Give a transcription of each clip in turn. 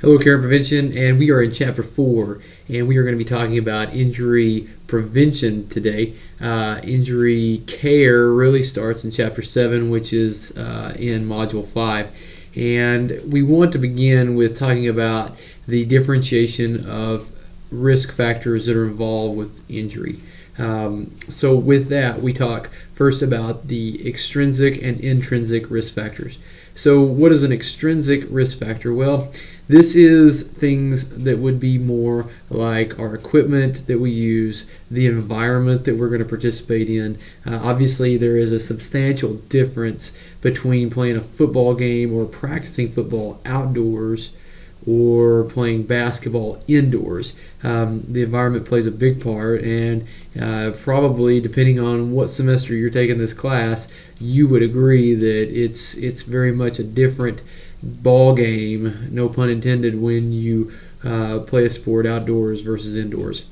Hello, Care and Prevention, and we are in Chapter 4, and we are going to be talking about injury prevention today. Injury care really starts in Chapter 7, which is in Module 5. And we want to begin with talking about the differentiation of risk factors that are involved with injury. So with that, we talk first about the extrinsic and intrinsic risk factors. So what is an extrinsic risk factor? Well, this is things that would be more like our equipment that we use, the environment that we're going to participate in. Obviously, there is a substantial difference between playing a football game or practicing football outdoors or playing basketball indoors. The environment plays a big part, and probably depending on what semester you're taking this class, you would agree that it's very much a different ball game, no pun intended, when you play a sport outdoors versus indoors.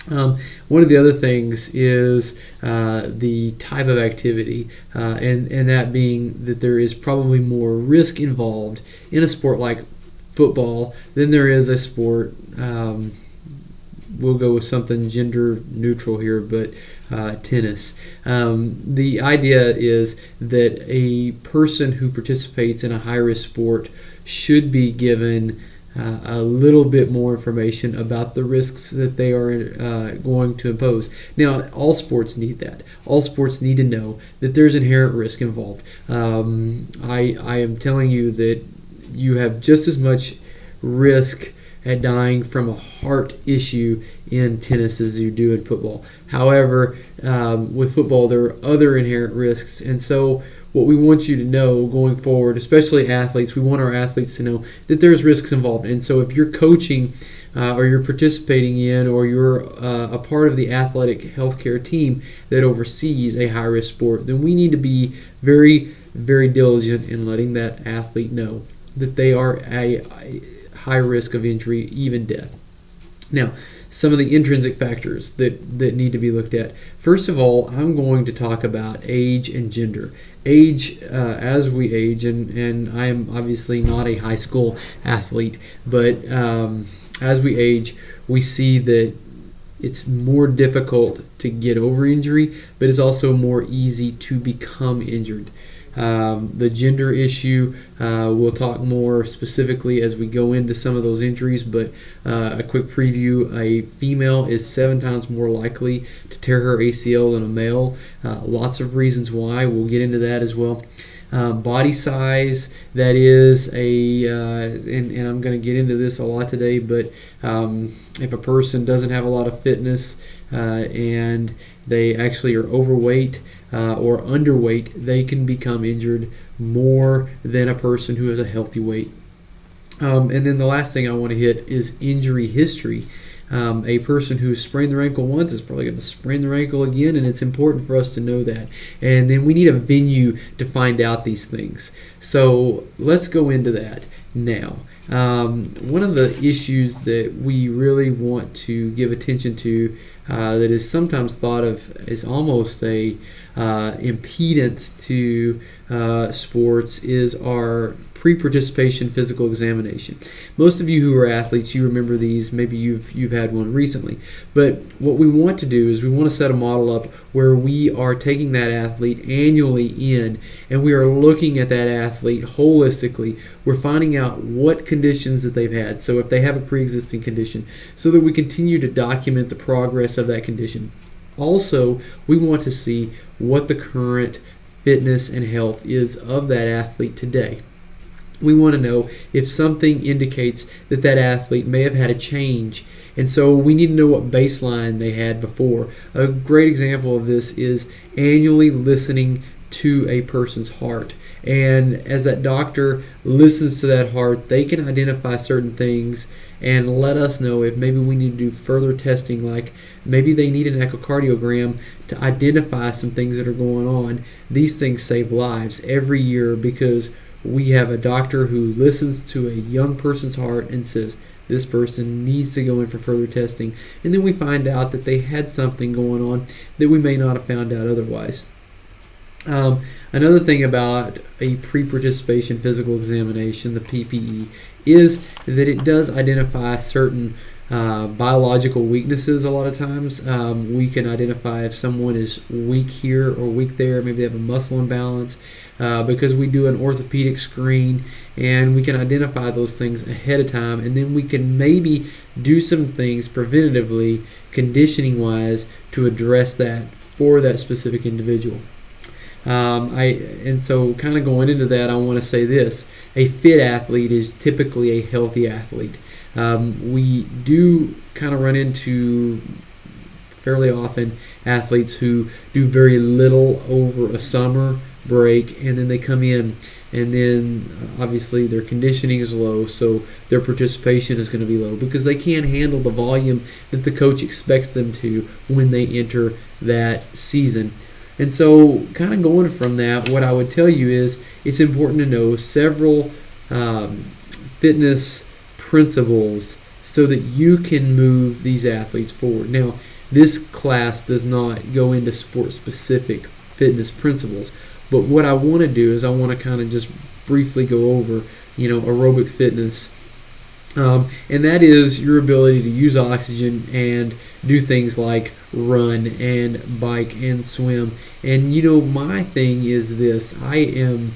One of the other things is the type of activity, and that being that there is probably more risk involved in a sport like football than there is a sport. We'll go with something gender neutral here, but tennis. The idea is that a person who participates in a high-risk sport should be given a little bit more information about the risks that they are going to impose. Now, all sports need that. All sports need to know that there's inherent risk involved. I am telling you that you have just as much risk at dying from a heart issue in tennis as you do in football. However, with football, there are other inherent risks, and so what we want you to know going forward, especially athletes, we want our athletes to know that there's risks involved. And so if you're coaching or you're participating in or you're a part of the athletic healthcare team that oversees a high-risk sport, then we need to be very, very diligent in letting that athlete know that they are a high risk of injury, even death. Now, some of the intrinsic factors that need to be looked at. First of all, I'm going to talk about age and gender. Age, as we age, and I am obviously not a high school athlete, but as we age, we see that it's more difficult to get over injury, but it's also more easy to become injured. The gender issue, we'll talk more specifically as we go into some of those injuries, but a quick preview, a female is 7 times more likely to tear her ACL than a male. Lots of reasons why. We'll get into that as well. Body size, that is and I'm going to get into this a lot today, but if a person doesn't have a lot of fitness and they actually are overweight or underweight, they can become injured more than a person who has a healthy weight. And then the last thing I want to hit is injury history. A person who sprained their ankle once is probably going to sprain their ankle again, and it's important for us to know that. And then we need a venue to find out these things. So let's go into that now. One of the issues that we really want to give attention to that is sometimes thought of as almost a impedance to sports is our pre-participation physical examination. Most of you who are athletes, you remember these. Maybe you've had one recently. But what we want to do is we want to set a model up where we are taking that athlete annually in, and we are looking at that athlete holistically. We're finding out what conditions that they've had, so if they have a pre-existing condition, so that we continue to document the progress of that condition. Also, we want to see what the current fitness and health is of that athlete today. We want to know if something indicates that that athlete may have had a change, and so we need to know what baseline they had before. A great example of this is annually listening to a person's heart. And as that doctor listens to that heart, they can identify certain things and let us know if maybe we need to do further testing, like maybe they need an echocardiogram to identify some things that are going on. These things save lives every year because we have a doctor who listens to a young person's heart and says, this person needs to go in for further testing. And then we find out that they had something going on that we may not have found out otherwise. Another thing about a pre-participation physical examination, the PPE, is that it does identify certain biological weaknesses. A lot of times we can identify if someone is weak here or weak there. Maybe they have a muscle imbalance because we do an orthopedic screen, and we can identify those things ahead of time, and then we can maybe do some things preventatively, conditioning wise, to address that for that specific individual. And so kind of going into that, I want to say this: a fit athlete is typically a healthy athlete. We do kind of run into fairly often athletes who do very little over a summer break, and then they come in, and then obviously their conditioning is low, so their participation is going to be low because they can't handle the volume that the coach expects them to when they enter that season. And so kind of going from that, what I would tell you is it's important to know several fitness principles so that you can move these athletes forward. Now, this class does not go into sport-specific fitness principles, but what I want to do is I want to kind of just briefly go over, aerobic fitness. And that is your ability to use oxygen and do things like run and bike and swim. And my thing is this: I am,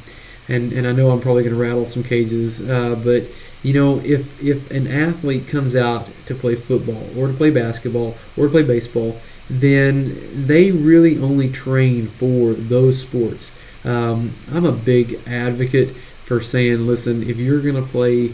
and I know I'm probably going to rattle some cages, but if an athlete comes out to play football or to play basketball or to play baseball, then they really only train for those sports. I'm a big advocate for saying, listen, if you're going to play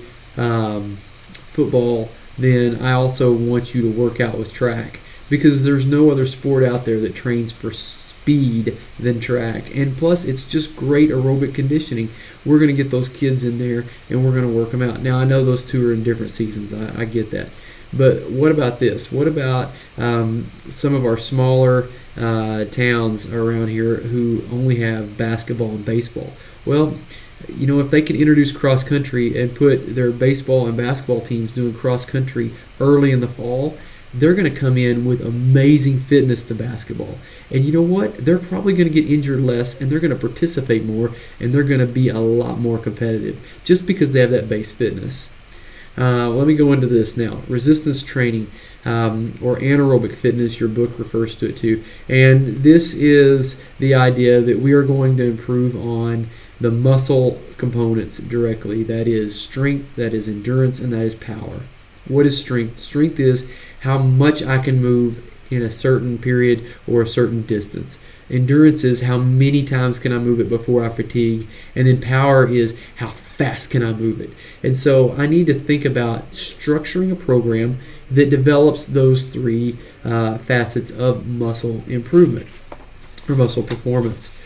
football, then I also want you to work out with track, because there's no other sport out there that trains for speed than track. And plus, it's just great aerobic conditioning. We're going to get those kids in there and we're going to work them out. Now, I know those two are in different seasons. I get that. But what about this? What about some of our smaller towns around here who only have basketball and baseball? Well, if they can introduce cross country and put their baseball and basketball teams doing cross country early in the fall, they're going to come in with amazing fitness to basketball. And you know what? They're probably going to get injured less, and they're going to participate more, and they're going to be a lot more competitive just because they have that base fitness. Let me go into this now. Resistance training, or anaerobic fitness, your book refers to it too. And this is the idea that we are going to improve on the muscle components directly. That is strength, that is endurance, and that is power. What is strength? Strength is how much I can move in a certain period or a certain distance. Endurance is how many times can I move it before I fatigue. And then power is how fast can I move it. And so I need to think about structuring a program that develops those three facets of muscle improvement or muscle performance.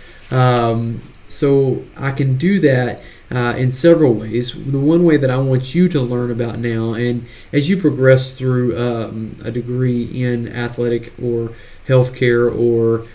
So I can do that in several ways. The one way that I want you to learn about now, and as you progress through a degree in athletic or healthcare or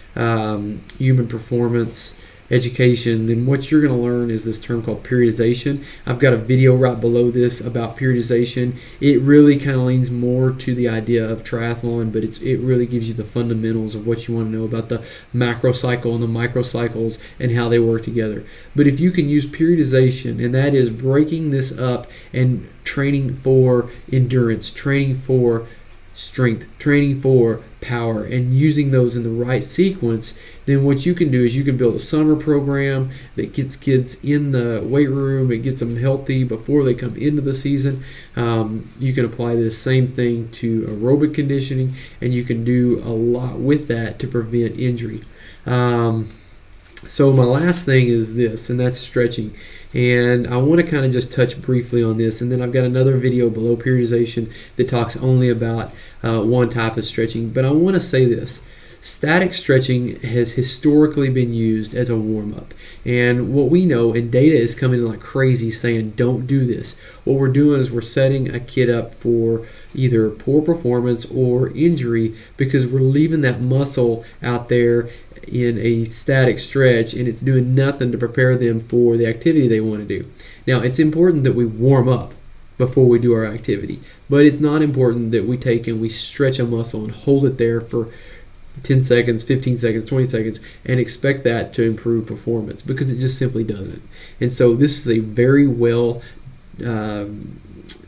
human performance education, then what you're going to learn is this term called periodization. I've got a video right below this about periodization. It really kind of leans more to the idea of triathlon, but it really gives you the fundamentals of what you want to know about the macro cycle and the microcycles and how they work together. But if you can use periodization, and that is breaking this up and training for endurance, training for strength, training for power, and using those in the right sequence, then what you can do is you can build a summer program that gets kids in the weight room. It gets them healthy before they come into the season. You can apply this same thing to aerobic conditioning, and you can do a lot with that to prevent injury. So my last thing is this, and that's stretching. And I want to kind of just touch briefly on this, and then I've got another video below periodization that talks only about one type of stretching. But I want to say this: static stretching has historically been used as a warm-up. And what we know, and data is coming in like crazy saying don't do this. What we're doing is we're setting a kid up for either poor performance or injury because we're leaving that muscle out there in a static stretch, and it's doing nothing to prepare them for the activity they want to do. Now, it's important that we warm up before we do our activity, but it's not important that we take and we stretch a muscle and hold it there for 10 seconds, 15 seconds, 20 seconds, and expect that to improve performance, because it just simply doesn't. And so this is a very well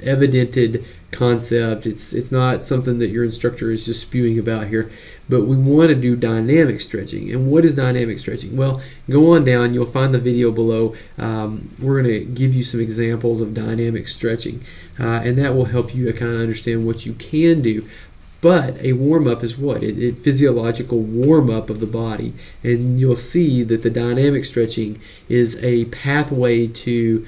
evidented concept. It's not something that your instructor is just spewing about here, but we want to do dynamic stretching. And what is dynamic stretching? Well, go on down, you'll find the video below. We're going to give you some examples of dynamic stretching, and that will help you to kind of understand what you can do. But a warm-up is what? A physiological warm-up of the body. And you'll see that the dynamic stretching is a pathway to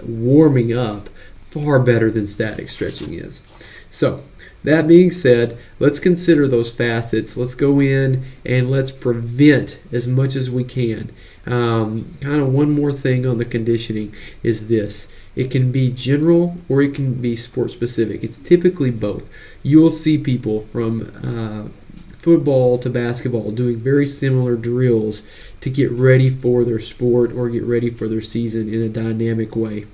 warming up far better than static stretching is. So, that being said, let's consider those facets. Let's go in and let's prevent as much as we can. Kind of one more thing on the conditioning is this. It can be general or it can be sport specific. It's typically both. You'll see people from football to basketball doing very similar drills to get ready for their sport or get ready for their season in a dynamic way.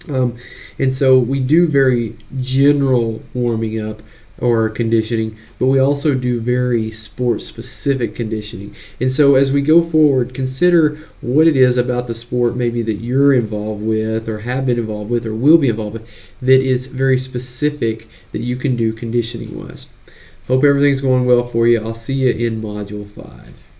And so we do very general warming up or conditioning, but we also do very sport-specific conditioning. And so as we go forward, consider what it is about the sport maybe that you're involved with or have been involved with or will be involved with that is very specific that you can do conditioning-wise. Hope everything's going well for you. I'll see you in Module 5.